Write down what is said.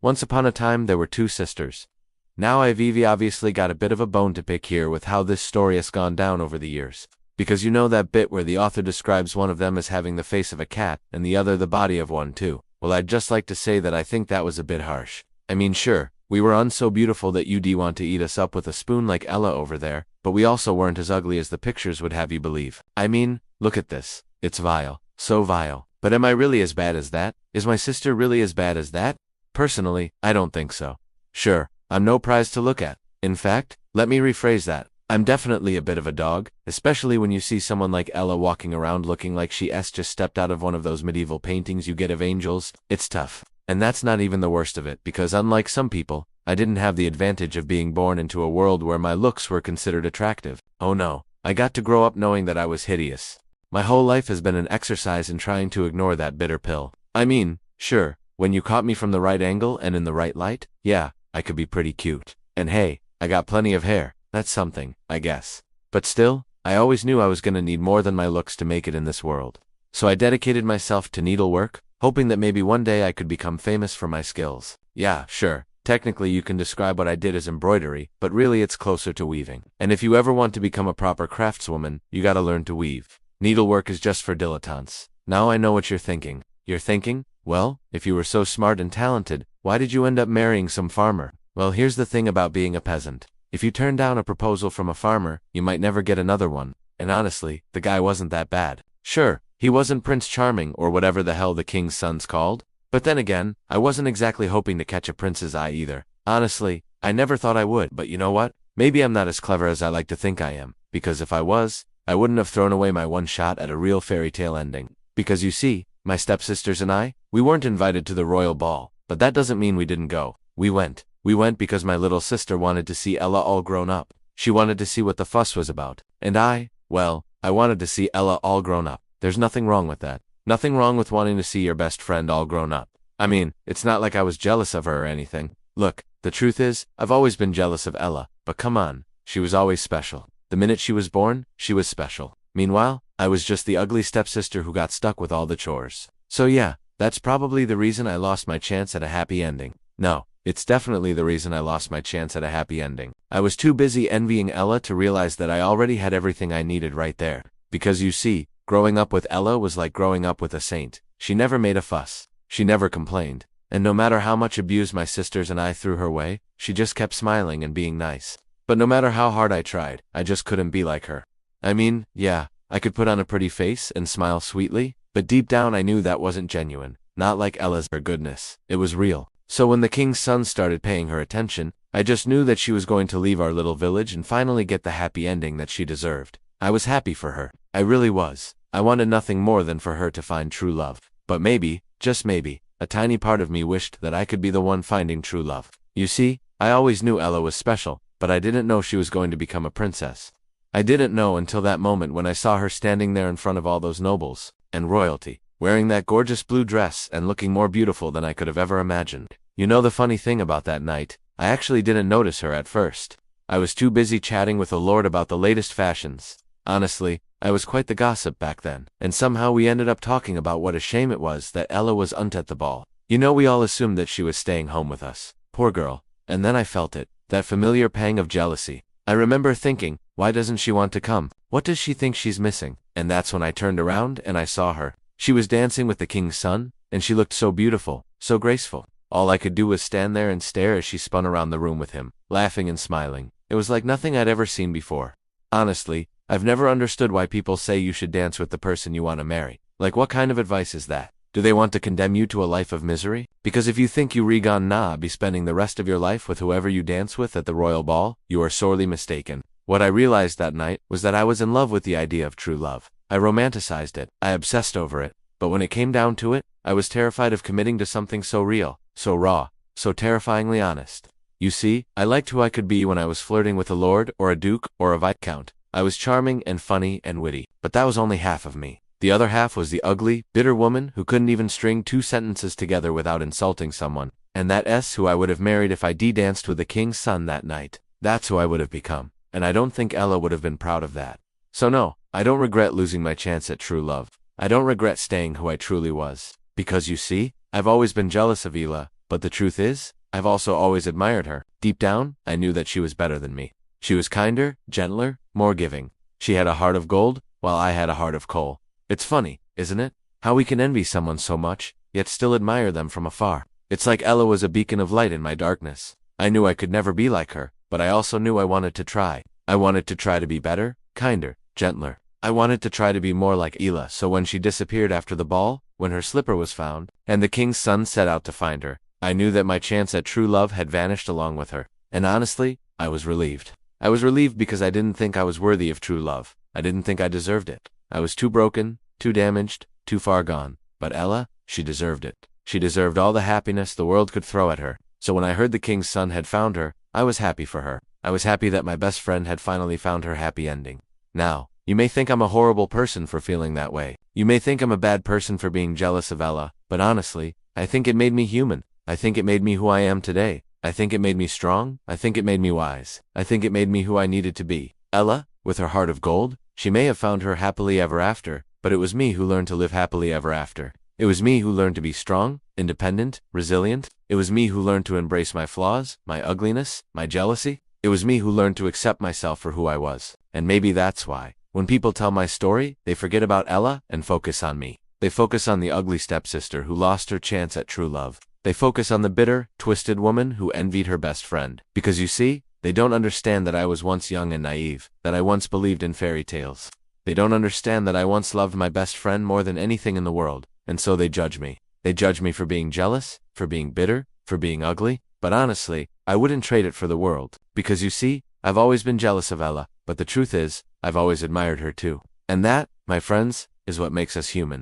Once upon a time there were two sisters. Now I've obviously got a bit of a bone to pick here with how this story has gone down over the years. Because you know that bit where the author describes one of them as having the face of a cat, and the other the body of one too. Well, I'd just like to say that I think that was a bit harsh. I mean, sure, we were so beautiful that you'd want to eat us up with a spoon like Ella over there, but we also weren't as ugly as the pictures would have you believe. I mean, look at this. It's vile. So vile. But am I really as bad as that? Is my sister really as bad as that? Personally, I don't think so. Sure, I'm no prize to look at. In fact, let me rephrase that. I'm definitely a bit of a dog, especially when you see someone like Ella walking around looking like she's just stepped out of one of those medieval paintings you get of angels. It's tough. And that's not even the worst of it, because unlike some people, I didn't have the advantage of being born into a world where my looks were considered attractive. Oh no, I got to grow up knowing that I was hideous. My whole life has been an exercise in trying to ignore that bitter pill. I mean, sure, when you caught me from the right angle and in the right light, yeah, I could be pretty cute. And hey, I got plenty of hair. That's something, I guess. But still, I always knew I was gonna need more than my looks to make it in this world. So I dedicated myself to needlework, hoping that maybe one day I could become famous for my skills. Yeah, sure, technically you can describe what I did as embroidery, but really it's closer to weaving. And if you ever want to become a proper craftswoman, you gotta learn to weave. Needlework is just for dilettantes. Now I know what you're thinking. You're thinking, well, if you were so smart and talented, why did you end up marrying some farmer? Well, here's the thing about being a peasant. If you turn down a proposal from a farmer, you might never get another one. And honestly, the guy wasn't that bad. Sure, he wasn't Prince Charming or whatever the hell the king's son's called. But then again, I wasn't exactly hoping to catch a prince's eye either. Honestly, I never thought I would, but you know what? Maybe I'm not as clever as I like to think I am. Because if I was, I wouldn't have thrown away my one shot at a real fairy tale ending. Because you see, my stepsisters and I, we weren't invited to the royal ball. But that doesn't mean we didn't go. We went. We went because my little sister wanted to see Ella all grown up. She wanted to see what the fuss was about. And I wanted to see Ella all grown up. There's nothing wrong with that. Nothing wrong with wanting to see your best friend all grown up. I mean, it's not like I was jealous of her or anything. Look, the truth is, I've always been jealous of Ella, but come on, she was always special. The minute she was born, she was special. Meanwhile, I was just the ugly stepsister who got stuck with all the chores. So yeah, that's probably the reason I lost my chance at a happy ending. No. It's definitely the reason I lost my chance at a happy ending. I was too busy envying Ella to realize that I already had everything I needed right there. Because you see, growing up with Ella was like growing up with a saint. She never made a fuss. She never complained. And no matter how much abuse my sisters and I threw her way, she just kept smiling and being nice. But no matter how hard I tried, I just couldn't be like her. I mean, yeah, I could put on a pretty face and smile sweetly, but deep down I knew that wasn't genuine. Not like Ella's her goodness. It was real. So when the king's son started paying her attention, I just knew that she was going to leave our little village and finally get the happy ending that she deserved. I was happy for her. I really was. I wanted nothing more than for her to find true love. But maybe, just maybe, a tiny part of me wished that I could be the one finding true love. You see, I always knew Ella was special, but I didn't know she was going to become a princess. I didn't know until that moment when I saw her standing there in front of all those nobles and royalty, wearing that gorgeous blue dress and looking more beautiful than I could have ever imagined. You know the funny thing about that night, I actually didn't notice her at first. I was too busy chatting with a lord about the latest fashions. Honestly, I was quite the gossip back then, and somehow we ended up talking about what a shame it was that Ella wasn't at the ball. You know, we all assumed that she was staying home with us. Poor girl. And then I felt it, that familiar pang of jealousy. I remember thinking, why doesn't she want to come? What does she think she's missing? And that's when I turned around and I saw her. She was dancing with the king's son, and she looked so beautiful, so graceful. All I could do was stand there and stare as she spun around the room with him, laughing and smiling. It was like nothing I'd ever seen before. Honestly, I've never understood why people say you should dance with the person you want to marry. Like, what kind of advice is that? Do they want to condemn you to a life of misery? Because if you think you be spending the rest of your life with whoever you dance with at the royal ball, you are sorely mistaken. What I realized that night was that I was in love with the idea of true love. I romanticized it. I obsessed over it. But when it came down to it, I was terrified of committing to something so real, so raw, so terrifyingly honest. You see, I liked who I could be when I was flirting with a lord or a duke or a viscount. I was charming and funny and witty, but that was only half of me. The other half was the ugly, bitter woman who couldn't even string two sentences together without insulting someone. And that's who I would have married if I danced with the king's son that night. That's who I would have become. And I don't think Ella would have been proud of that. So no, I don't regret losing my chance at true love. I don't regret staying who I truly was. Because you see, I've always been jealous of Ella, but the truth is, I've also always admired her. Deep down, I knew that she was better than me. She was kinder, gentler, more giving. She had a heart of gold, while I had a heart of coal. It's funny, isn't it? How we can envy someone so much, yet still admire them from afar. It's like Ella was a beacon of light in my darkness. I knew I could never be like her, but I also knew I wanted to try. I wanted to try to be better, kinder, gentler. I wanted to try to be more like Ella, so when she disappeared after the ball, when her slipper was found, and the king's son set out to find her, I knew that my chance at true love had vanished along with her. And honestly, I was relieved. I was relieved because I didn't think I was worthy of true love. I didn't think I deserved it. I was too broken, too damaged, too far gone. But Ella, she deserved it. She deserved all the happiness the world could throw at her. So when I heard the king's son had found her, I was happy for her. I was happy that my best friend had finally found her happy ending. Now, you may think I'm a horrible person for feeling that way. You may think I'm a bad person for being jealous of Ella, but honestly, I think it made me human. I think it made me who I am today. I think it made me strong. I think it made me wise. I think it made me who I needed to be. Ella, with her heart of gold, she may have found her happily ever after, but it was me who learned to live happily ever after. It was me who learned to be strong, independent, resilient. It was me who learned to embrace my flaws, my ugliness, my jealousy. It was me who learned to accept myself for who I was. And maybe that's why, when people tell my story, they forget about Ella and focus on me. They focus on the ugly stepsister who lost her chance at true love. They focus on the bitter, twisted woman who envied her best friend. Because you see, they don't understand that I was once young and naive, that I once believed in fairy tales. They don't understand that I once loved my best friend more than anything in the world, and so they judge me. They judge me for being jealous, for being bitter, for being ugly, but honestly, I wouldn't trade it for the world. Because you see, I've always been jealous of Ella, but the truth is, I've always admired her too. And that, my friends, is what makes us human.